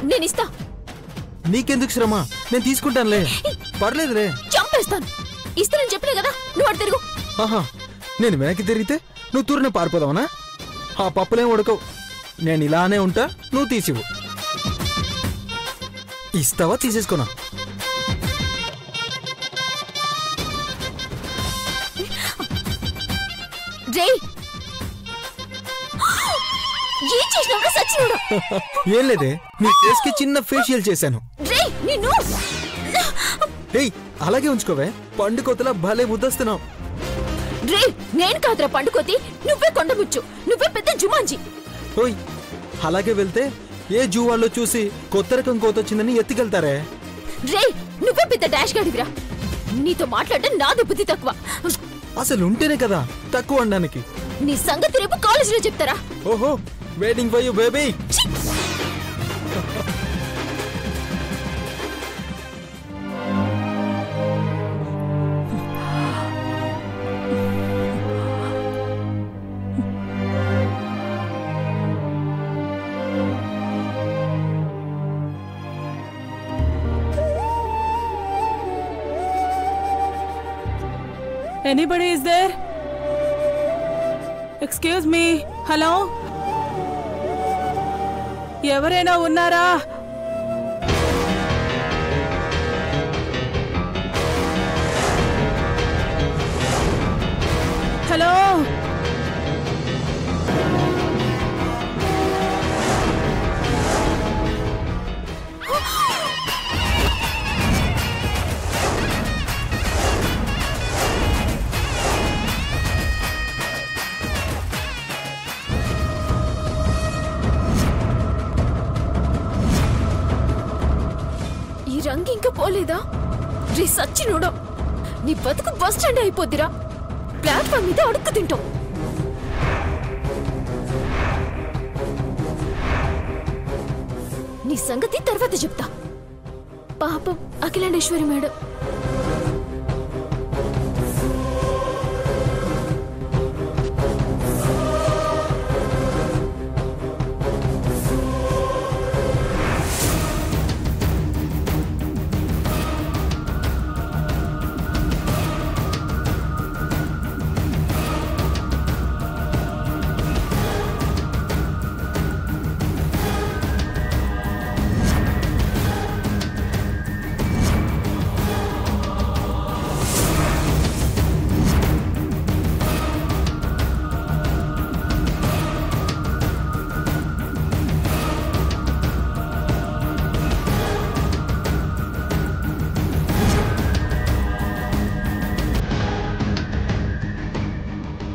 నేను ఇస్తా. నీకెందుకు శ్రమ, నేను తీసుకుంటానులే, పర్లేదులే. చంపేస్తాను. ఇస్తానని చెప్పలే కదా, నువ్వు అటు తిరుగు. ఆహా, నేను వెనక్కి తిరిగితే నువ్వు తూరునే పారిపోదావనా? ఆ పప్పులేం ఉడకవు. నేను ఇలానే ఉంటా, నువ్వు తీసివు. ఇస్తావా, తీసేసుకోనా? ఏం చేసినావు సచ్చినోడా? ఏం లేదే, నీ ఫేస్ కి చిన్న ఫేషియల్ చేశాను. అలాగే ఉంచుకోవే, పండుకోతలా భలే ముద్దస్తున్నావు. నేను కాదురా పండుకోతి, నువ్వే కొండముచ్చు, నువ్వే పెద్ద జుమాంజీ. ఓయ్, అలాగే వెళ్తే ఏ జూ వాళ్ళు చూసి కొత్త రకం కోతొచ్చిందని ఎత్తికెళ్తారే. నువ్వే పెద్ద డాష్ గాడివిరా. నీతో మాట్లాడడం నాది బుద్ధి తక్కువ. అసలు ఉంటేనే కదా తక్కువ అనడానికి. నీ సంగతి రేపు కాలేజీలో చెప్తారా? ఓహో, waiting for you baby. Anybody is there? Excuse me. Hello? ఎవరైనా ఉన్నారా? హలో, రంగు ఇంకా పోలేదా? రే సచ్చినోడా, నీ బతుకు బస్ స్టాండ్ అయిపోద్దిరా. ప్లాట్ఫామ్ మీద అడుక్కు తింటావు. నీ సంగతి తర్వాత చెప్తా. పాపం అఖిలాండేశ్వరి మేడం.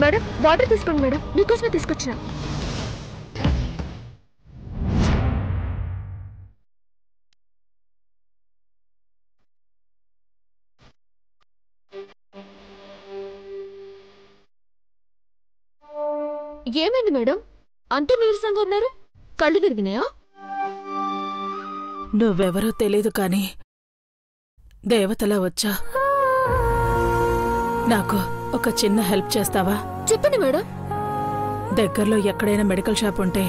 మేడం, వాటర్ తీసుకోండి మేడం, మీకోసమే తీసుకొచ్చిన. ఏమైంది మేడం, అంత నీరసంగా ఉన్నారు? కళ్ళు తిరిగినాయా? నువ్వెవరో తెలీదు కానీ దేవతలా వచ్చా. నాకు ఒక చిన్న హెల్ప్ చేస్తావా? చెప్పండి మేడం. దగ్గరలో ఎక్కడైనా మెడికల్ షాప్ ఉంటే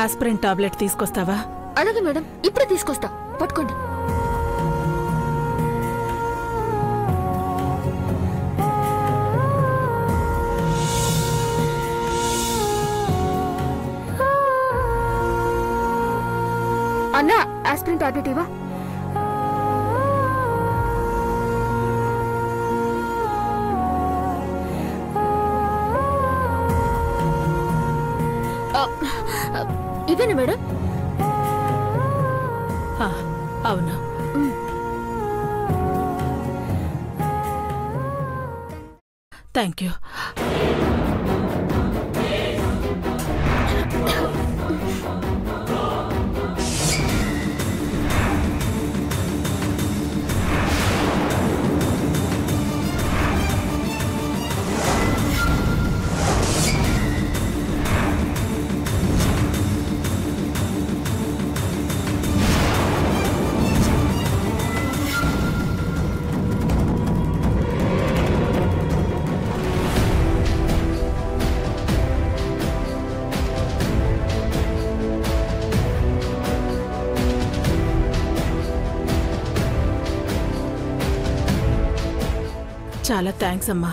ఆస్పిరిన్ టాబ్లెట్ తీసుకొస్తావా? అలాగే మేడం, ఇప్పుడే తీసుకొస్తా, పట్టుకోండి. అన్నా, ఆస్పిరిన్ టాబ్లెట్ ఇవ్వ. ఇదేనా మేడం? అవును. Thank you. చాలా థ్యాంక్స్ అమ్మా.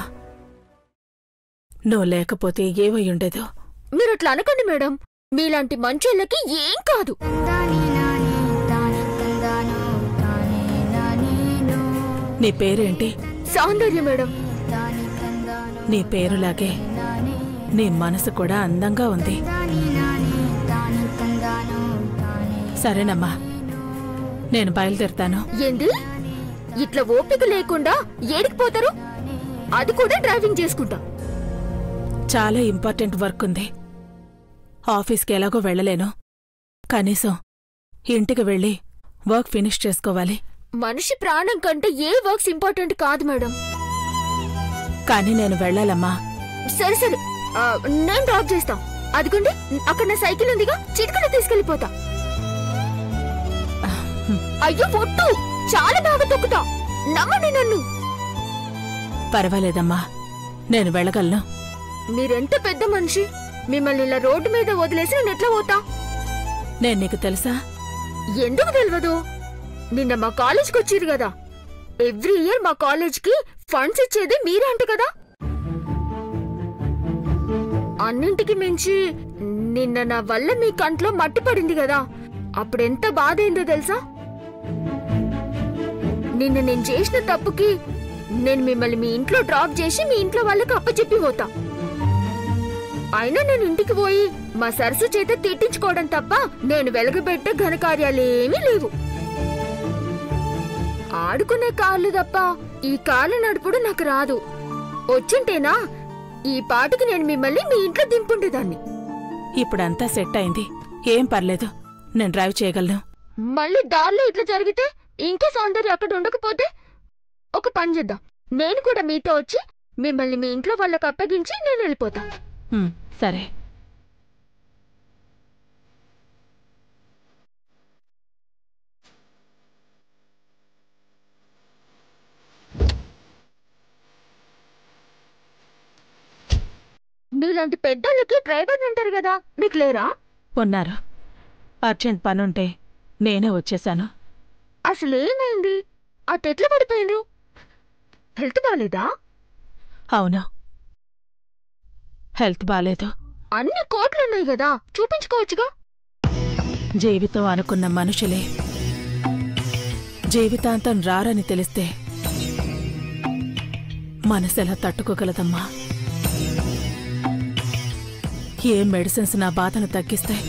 నువ్వు లేకపోతే ఏమై ఉండేదో. మీరు అట్లా అనకండి మేడం, మీలాంటి మంచోళ్ళకి ఏం కాదు. నీ పేరేంటి? సౌందర్య మేడం. నీ పేరులాగే నీ మనసు కూడా అందంగా ఉంది. సరేనమ్మా, నేను బయలుదేరుతాను. ఏంది? ఇట్లా ఓపిక లేకుండా ఏడికి పోతారు? అది కూడా డ్రైవింగ్ చేసుకుంటా. చాలా ఇంపార్టెంట్ వర్క్ ఉంది. ఆఫీస్కి ఎలాగో వెళ్ళలేను. కనీసం ఇంటికి వెళ్ళి వర్క్ ఫినిష్ చేసుకోవాలి. మనిషి ప్రాణం కంటే ఏ వర్క్స్ ఇంపార్టెంట్ కాదు మేడం. కానీ నేను వెళ్ళాలమ్మా. సరే సరే, నేను డ్రాప్ చేస్తా. అదిగోండి అక్కడ నా సైకిల్ ఉందిగా, చిటికలో తీసుకెళ్లిపోతా. అయ్యో ఒట్టు, చాలా బాగా తొక్కుతా, నమ్మండి నన్ను. పర్వాలేదమ్మా, నేను వెళ్ళగలను. మీరెంత పెద్ద మనిషి, మిమ్మల్ని ఇలా రోడ్డు మీద వదిలేసి నేను ఎట్లా పోతా? నేను నీకు తెలుసా? ఎందుకు తెలియదు? నిన్న మా కాలేజ్కి వచ్చిరు కదా. ఎవ్రీ ఇయర్ మా కాలేజ్కి ఫండ్స్ ఇచ్చేది మీరే అంట కదా. అన్నింటికి మించి నిన్న నా వల్ల మీ కంట్లో మట్టి పడింది కదా, అప్పుడెంత బాధ అయిందో తెలుసా? నిన్న నేను చేసిన తప్పుకి నేను మిమ్మల్ని మీ ఇంట్లో డ్రాప్ చేసి మీ ఇంట్లో వాళ్ళకి అప్పచెప్పి పోతా. అయినా నేను ఇంటికి పోయి మా సరస్సు చేత తిట్టించుకోవడం తప్ప నేను వెలగబెట్టే ఘనకార్యాలేమీ లేవు. ఆడుకునే కాళ్ళు తప్ప ఈ కాళ్ళు నడుపుడు నాకు రాదు. వచ్చుంటేనా ఈ పాటికి నేను మిమ్మల్ని మీ ఇంట్లో దింపుండేదాన్ని. ఇప్పుడంతా సెట్ అయింది, ఏం పర్లేదు, నేను డ్రైవ్ చేయగలను. మళ్ళీ దారిలో ఇట్లా జరిగితే, ఇంకా సౌందర్య అక్కడ ఉండకపోతే ఒక పని చేద్దాం. నేను కూడా మీతో వచ్చి మిమ్మల్ని మీ ఇంట్లో వాళ్ళకి అప్పగించి నేను వెళ్ళిపోతా. సరే. మీలాంటి పెద్దోళ్ళకి డ్రైవర్ అంటారు కదా, మీకు లేరా? ఉన్నారు. అర్జెంట్ పనుంటే నేనే వచ్చేశాను. అసలేమైంది? అటెట్లా పడిపోయిండ్రు? హెల్త్ బాలేదా? అవును, హెల్త్ బాలేదు. అన్ని కోట్లున్నాయి కదా, చూపించుకోవచ్చుగా. జీవితం అనుకున్న మనుషులే జీవితాంతం రారని తెలిస్తే మనసెలా తట్టుకోగలదమ్మా? ఏ మెడిసిన్స్ నా బాధను తగ్గిస్తాయి?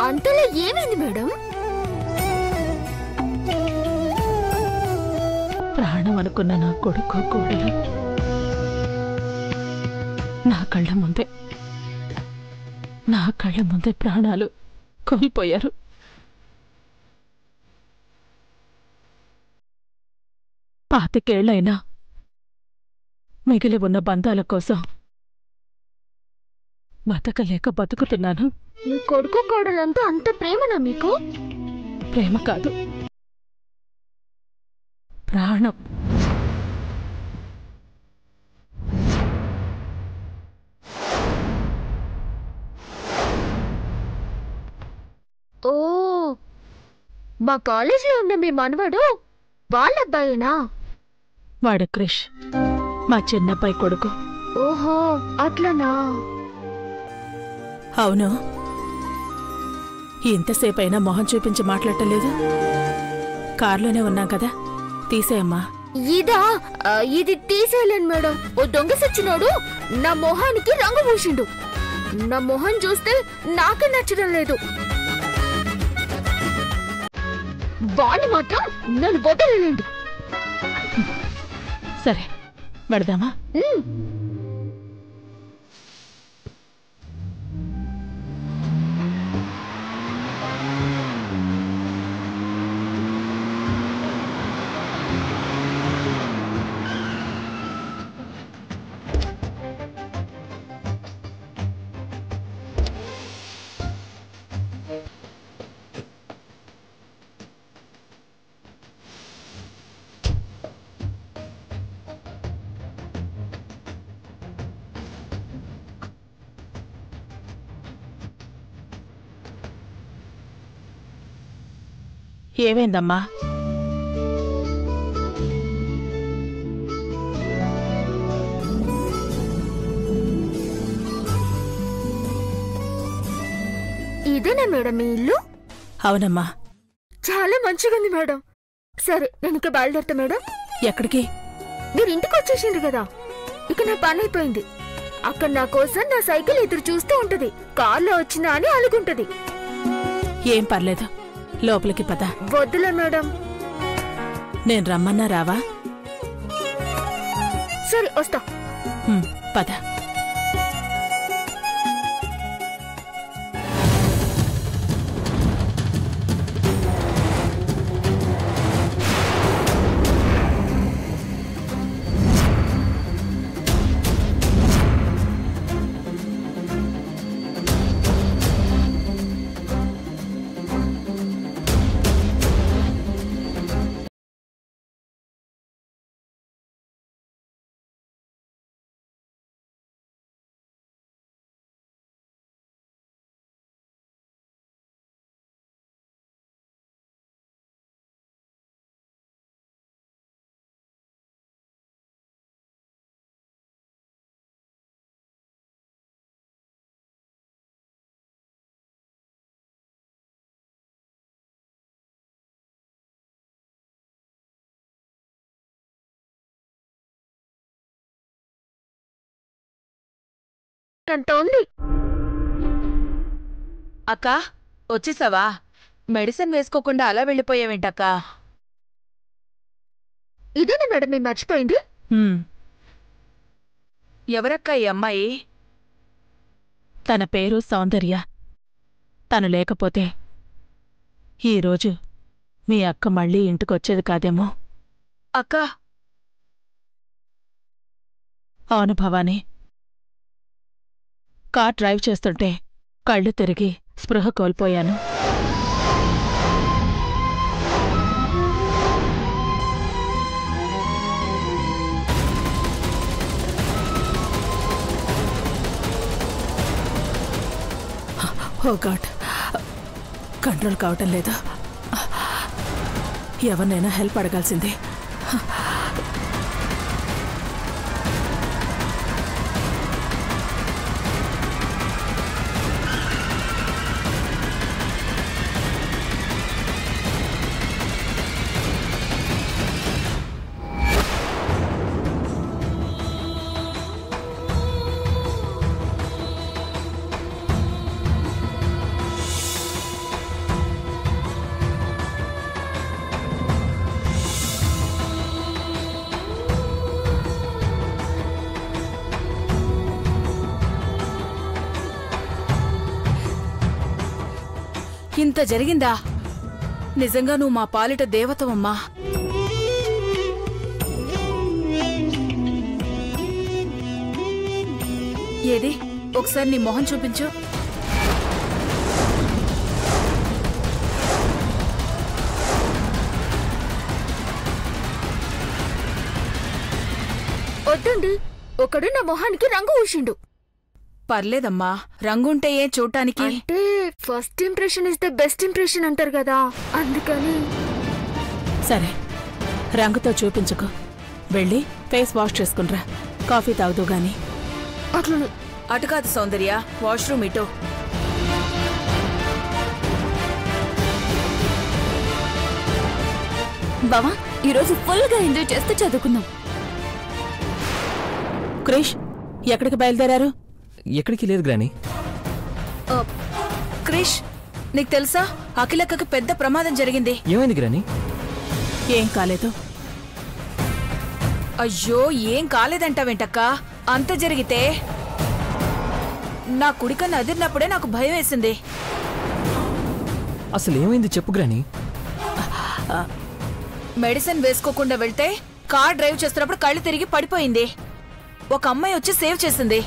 అంతలో ఏమైంది మేడం? ప్రాణం అనుకున్న నా కొడుకు కోడలు నా కళ్ళ ముందే ప్రాణాలు కోల్పోయారు. పాతికేళ్లైనా మిగిలి ఉన్న బంధాల కోసం బతకలేక బతుకుతున్నాను. మీ కొడుకు కోడలంతా అంత ప్రేమనా మీకు? ప్రేమ కాదు, ప్రాణం. ఓ, మా కాలేజీలో ఉన్న మీ మనవడు వాళ్ళ అబ్బాయేనా? వాడు క్రిష్, మా చిన్నబ్బాయి కొడుకు. ఓహో, అట్లనా? అవును. ఇంతసేపైనా మొహం చూపించి మాట్లాడటలేదు. కార్లోనే ఉన్నాం కదా, తీసేయమ్మా. ఇదా? ఇది తీసేయలేను మేడం. ఓ దొంగ సచ్చినోడు నా మొహానికి రంగు పూసిండు. నా మొహం చూస్తే నాకే నచ్చడం లేదు. వాణ్ణి మాత్రం నన్ను వదలలేండి. సరే, పెడదామా? ఏమైందమ్మా? ఇదేనా మేడం మీ ఇల్లు? అవునమ్మా. చాలా మంచిగా ఉంది మేడం. సరే నేను ఇక బయలుదేరుతా మేడం. ఎక్కడికి? మీరు ఇంటికి వచ్చేసిండ్రు కదా, ఇక నా పని అయిపోయింది. అక్కడ నా కోసం నా సైకిల్ ఎదురు చూస్తూ ఉంటది. కార్లో వచ్చినా అని అనుకుంటది. ఏం పర్లేదు, లోపలికి పద. వద్దులే మేడం. నేను రమ్మన్నా రావా? సరే వస్తా. పద. ఎంత ఉంది? అక్క వచ్చేసావా? మెడిసిన్ వేసుకోకుండా అలా వెళ్ళిపోయావేంటక్క? ఇదేనా మేడం మీరు మర్చిపోయింది? ఎవరక్క ఈ అమ్మాయి? తన పేరు సౌందర్య. తను లేకపోతే ఈరోజు మీ అక్క మళ్ళీ ఇంటికొచ్చేది కాదేమో. అక్క అవును భవానీ. కార్ డ్రైవ్ చేస్తుంటే కళ్ళు తిరిగి స్పృహ కోల్పోయాను. ఓ గాడ్, కంట్రోల్ కావటం లేదా? ఎవరినైనా హెల్ప్ అడగాల్సిందే. ఇంత జరిగిందా? నిజంగా నువ్వు మా పాలిట దేవతవమ్మా. ఏది ఒకసారి నీ మొహం చూపించు. వద్దండి, ఒకడు నా మొహానికి రంగు ఊసిండు. పర్లేదమ్మా, రంగుంటే ఏ చూడటానికి? అంటే first impression is the best impression అంటారు కదా, అందుకని. సరే, రంగుతో చూపించుకో. వెళ్ళి ఫేస్ వాష్ చేసుకునిరా. కాఫీ తాగుదు గాని. అట్లా అటు కాదు సౌందర్య, వాష్రూమ్ ఇటు. బావా, ఈరోజు ఫుల్ గా ఎంజాయ్ చేస్తూ చదువుకుందాం. క్రిష్, ఎక్కడికి బయలుదేరారు? ఎక్కడికి లేదు గ్రాని. క్రిష్, నీకు తెలుసా అఖిలక్కకి పెద్ద ప్రమాదం జరిగింది. ఏమైంది గ్రాని? ఏం కాలేదు. అయ్యో, ఏం కాలేదంటావేంటక్క? అంత జరిగితే నా కుడికన్ను అదిరినప్పుడే నాకు భయం వేసింది. అసలు ఏమైంది చెప్పు గ్రాని. మెడిసిన్ వేసుకోకుండా వెళ్తే కార్ డ్రైవ్ చేస్తున్నప్పుడు కళ్ళు తిరిగి పడిపోయింది. ఒక అమ్మాయి వచ్చి సేవ్ చేసింది.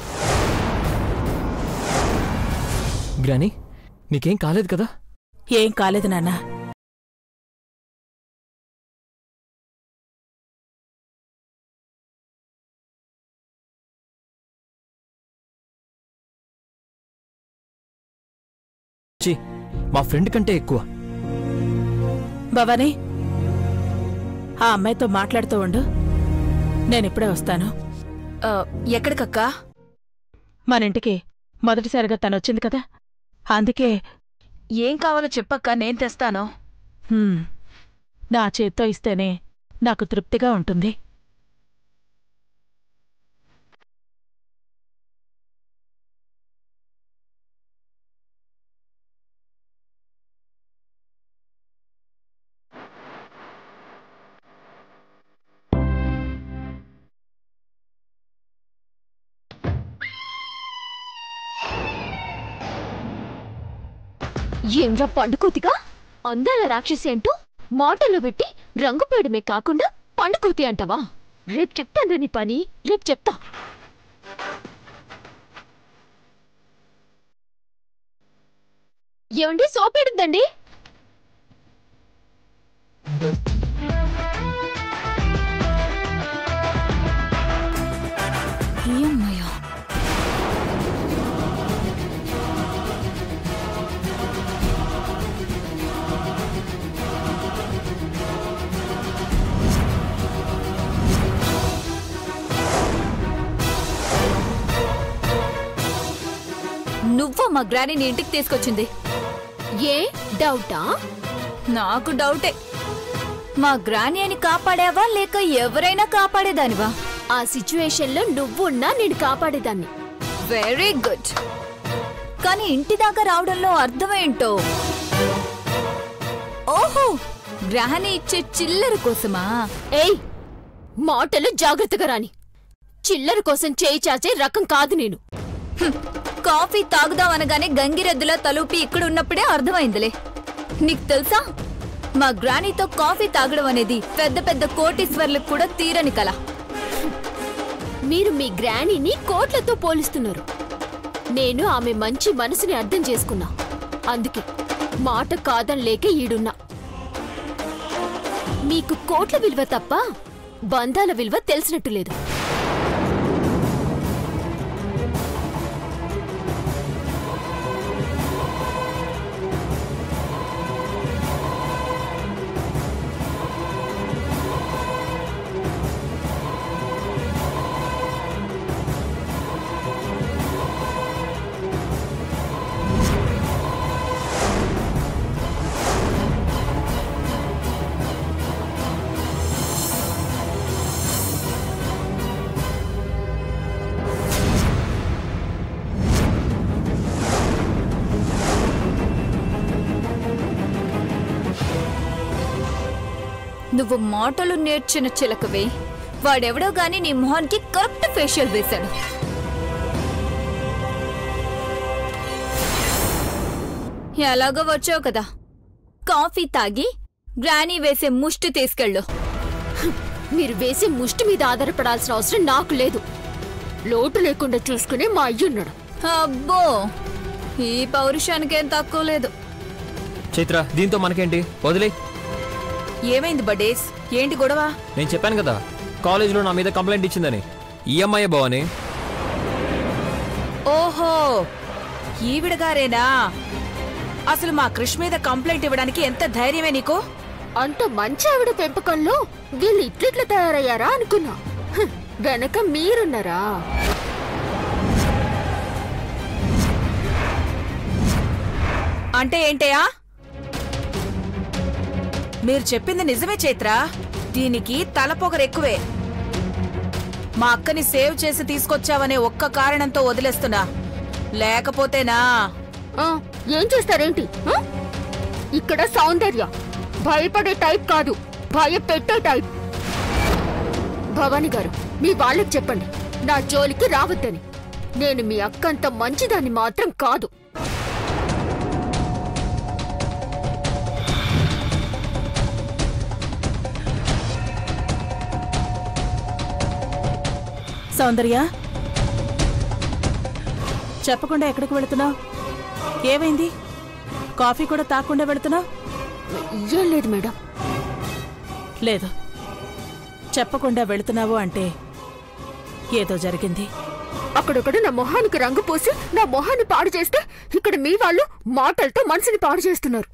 గ్రాని, నీకేం కాలేదు కదా? ఏం కాలేదు నాన్న. మా ఫ్రెండ్ కంటే ఎక్కువ. భవానీ, ఆ అమ్మాయితో మాట్లాడుతూ ఉండు, నేనిప్పుడే వస్తాను. ఎక్కడికక్కా? మన ఇంటికి మొదటిసారిగా తనొచ్చింది కదా, అందుకే. ఏం కావాలో చెప్పక్క, నేను తెస్తాను. నా చేత్తో ఇస్తేనే నాకు తృప్తిగా ఉంటుంది. ఏంరా పండుకోతిగా అందాల రాక్షసి అంటూ మాటల్లో పెట్టి రంగు పేయడమే కాకుండా పండుకోతి అంటావా? రేపు చెప్తాను నీ పని, రేపు చెప్తా. ఏమండి సోపేడుద్దండి. ఏమయ్యా నువ్వు మా గ్రానీని ఇంటికి తీసుకొచ్చింది ఏ డౌటా? నాకు డౌటే. మా గ్రాని అని కాపాడావా లేక ఎవరైనా కాపాడేదానివా? ఆ సిచ్యువేషన్లో నువ్వున్నా నేను కాపాడేదాన్ని. Very good. కానీ ఇంటి దాకా రావడంలో అర్థమేంటో? ఓహో, గ్రహణి ఇచ్చే చిల్లర కోసమా? ఏయ్, మాటలు జాగ్రత్తగా రాని. చిల్లర కోసం చేయి చాచే రకం కాదు నేను. కాఫీ తాగుదామనగానే గంగిరెద్దులా తలూపి ఇక్కడున్నప్పుడే అర్థమైందిలే. నీకు తెలుసా, మా గ్రానీతో కాఫీ తాగడం అనేది పెద్ద పెద్ద కోటీశ్వర్లకు కూడా తీరని కల. మీరు మీ గ్రానీని కోట్లతో పోలిస్తున్నారు. నేను ఆమె మంచి మనసుని అర్థం చేసుకున్నా. అందుకే మాట కాదనలేక ఈడున్నా. మీకు కోట్ల విలువ తప్ప బంధాల విలువ తెలిసినట్టు లేదు. నువ్వు మాటలు నేర్చిన చిలకవే. వాడెవడో గాని నీ మొహానికి కరెక్ట్ ఫేషియల్ వేశాడు. ఎలాగో వచ్చావు కదా, కాఫీ తాగి గ్రానీ వేసే ముష్టి తీసుకెళ్ళు. మీరు వేసే ముష్టి మీద ఆధారపడాల్సిన అవసరం నాకు లేదు. లోటు లేకుండా చూసుకునే మా అయ్యున్నాడు. అబ్బో, ఈ పౌరుషానికేం తక్కువ లేదు. చైత్ర, దీంతో మనకేంటి? వదిలే. ఏమైంది బడేస్? ఏంటి గొడవ? నేను చెప్పాను కదా, కాలేజీలో నా మీద కంప్లైంట్ ఇచ్చిందని. ఈఎంఐ భవాని. ఓహో, ఈవిడగారేనా? అసలు మా క్రిష్ మీద కంప్లైంట్ ఇవ్వడానికి ఎంత ధైర్యమే నీకు? అంత మంచి ఆవిడ పెంపకంలో వీళ్ళు ఇట్లిట్లా తయారయ్యారా అనుకున్నా. వెనక మీరున్నారా? అంటే ఏంటయా? మీరు చెప్పింది నిజమే చైత్ర. దీనికి తలపొగరెక్కువే. మా అక్కని సేవ్ చేసి తీసుకొచ్చావనే ఒక్క కారణంతో వదిలేస్తున్నా. లేకపోతేనా? ఏం చేస్తారేంటి? ఇక్కడ సౌందర్య భయపడే టైప్ కాదు, భయపెట్టే టైప్. భవాని గారు, మీ వాళ్ళకి చెప్పండి నా జోలికి రావద్దని. నేను మీ అక్కంత మంచిదాన్ని మాత్రం కాదు. సౌందర్య, చెప్పకుండా ఎక్కడికి వెళుతున్నావు? ఏమైంది? కాఫీ కూడా తాకుండా వెళుతున్నావు? ఏం లేదు మేడం. లేదు, చెప్పకుండా వెళుతున్నావు అంటే ఏదో జరిగింది. అక్కడొకడు నా మొహానికి రంగు పూసి నా మొహాన్ని పాడు చేస్తే ఇక్కడ మీ వాళ్ళు మాటలతో మనసుని పాడు చేస్తున్నారు.